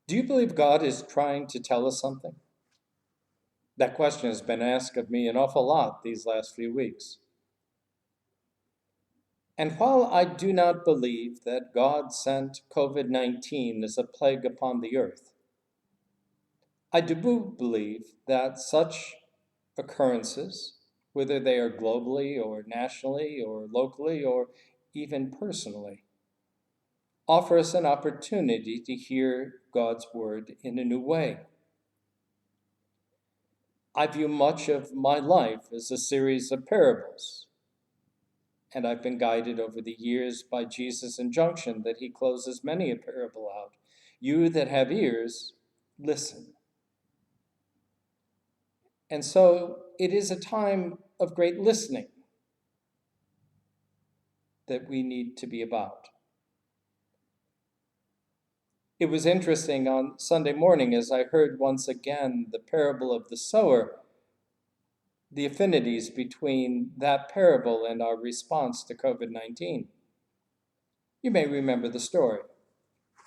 Do you believe God is trying to tell us something? That question has been asked of me an awful lot these last few weeks. And while I do not believe that God sent COVID-19 as a plague upon the earth, I do believe that such occurrences, whether they are globally or nationally or locally or even personally, offer us an opportunity to hear God's word in a new way. I view much of my life as a series of parables, and I've been guided over the years by Jesus' injunction that he closes many a parable out. You that have ears, listen. And so it is a time of great listening that we need to be about. It was interesting on Sunday morning as I heard once again the parable of the sower, the affinities between that parable and our response to COVID-19. You may remember the story.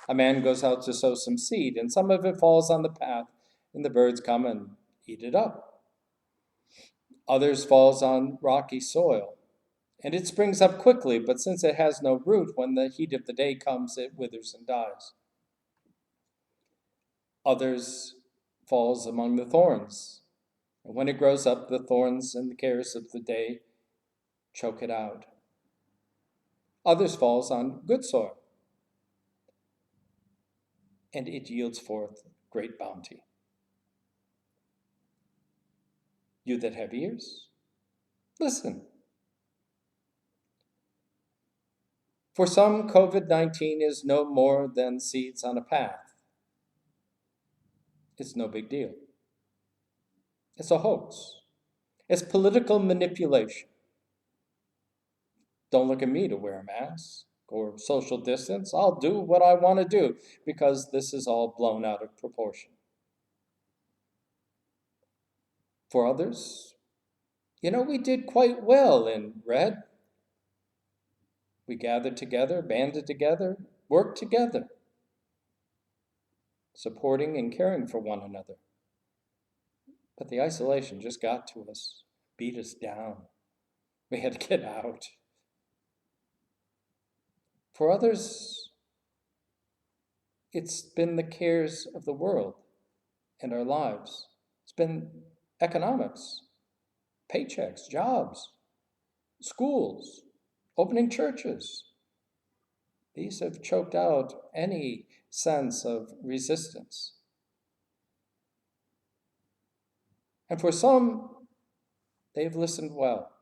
A man goes out to sow some seed, and some of it falls on the path, and the birds come and eat it up. Others falls on rocky soil, and it springs up quickly, but since it has no root, when the heat of the day comes, it withers and dies. Others falls among the thorns, and when it grows up, the thorns and the cares of the day choke it out. Others falls on good soil, and it yields forth great bounty. You that have ears, listen. For some, COVID-19 is no more than seeds on a path. It's no big deal. It's a hoax. It's political manipulation. Don't look at me to wear a mask or social distance. I'll do what I want to do because this is all blown out of proportion. For others, we did quite well in red. We gathered together, banded together, worked together, supporting and caring for one another. But the isolation just got to us, beat us down. We had to get out. For others, it's been the cares of the world and our lives. It's been economics, paychecks, jobs, schools, opening churches. These have choked out any sense of resistance. And for some, they've listened well,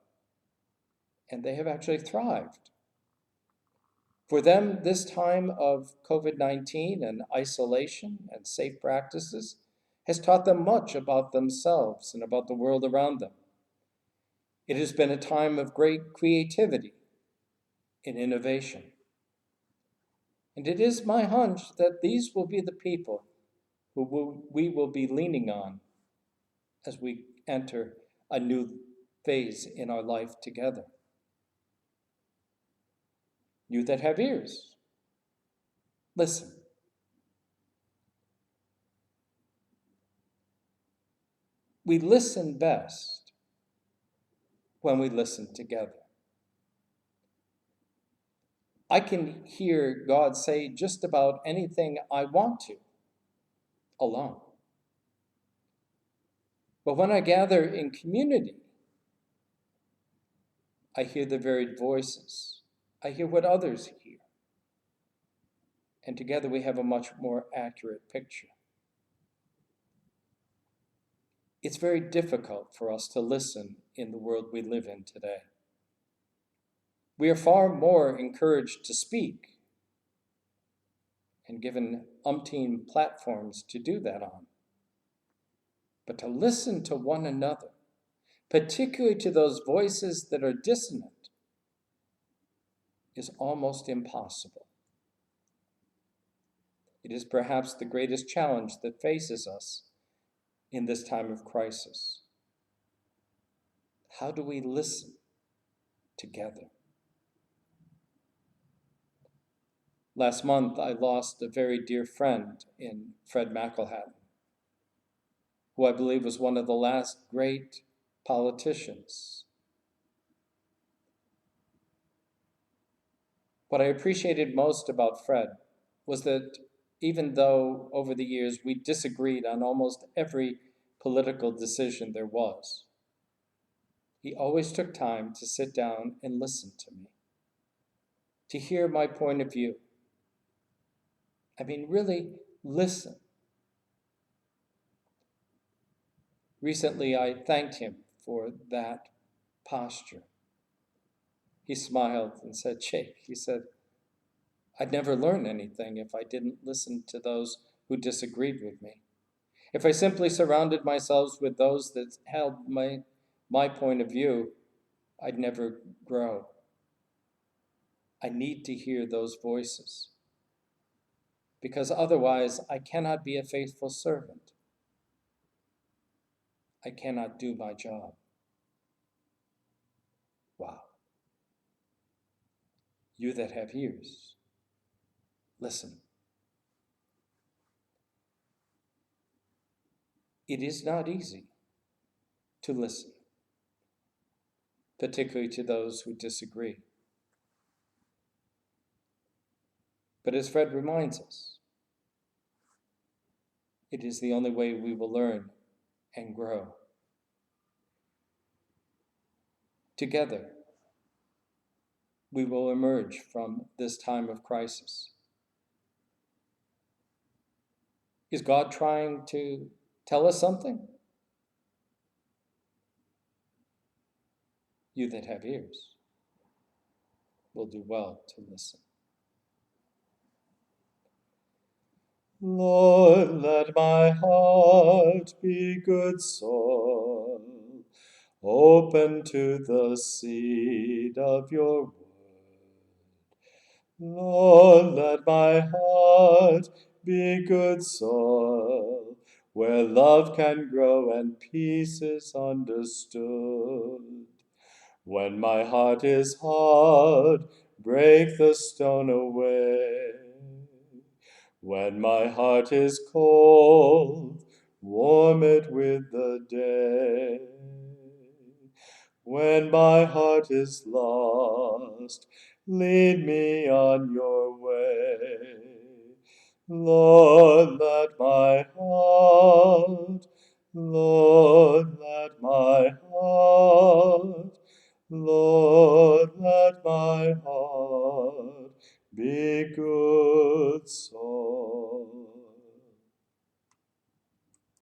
and they have actually thrived. For them, this time of COVID-19 and isolation and safe practices has taught them much about themselves and about the world around them. It has been a time of great creativity and innovation. And it is my hunch that these will be the people we will be leaning on as we enter a new phase in our life together. You that have ears, listen. We listen best when we listen together. I can hear God say just about anything I want to alone. But when I gather in community, I hear the varied voices. I hear what others hear. And together we have a much more accurate picture. It's very difficult for us to listen in the world we live in today. We are far more encouraged to speak and given umpteen platforms to do that on. But to listen to one another, particularly to those voices that are dissonant, is almost impossible. It is perhaps the greatest challenge that faces us in this time of crisis. How do we listen together? Last month, I lost a very dear friend in Fred McElhatton, who I believe was one of the last great politicians. What I appreciated most about Fred was that even though over the years we disagreed on almost every political decision there was, he always took time to sit down and listen to me, to hear my point of view. I mean, really listen. Recently, I thanked him for that posture. He smiled and said, Jake, he said, I'd never learn anything if I didn't listen to those who disagreed with me. If I simply surrounded myself with those that held my point of view, I'd never grow. I need to hear those voices, because otherwise I cannot be a faithful servant. I cannot do my job. Wow. You that have ears, listen. It is not easy to listen, particularly to those who disagree. But as Fred reminds us, it is the only way we will learn and grow. Together, we will emerge from this time of crisis. Is God trying to tell us something? You that have ears will do well to listen. Lord, let my heart be good soil, open to the seed of your word. Lord, let my heart be good soil, where love can grow and peace is understood. When my heart is hard, break the stone away. When my heart is cold, warm it with the day. When my heart is lost, lead me on your way. Lord, let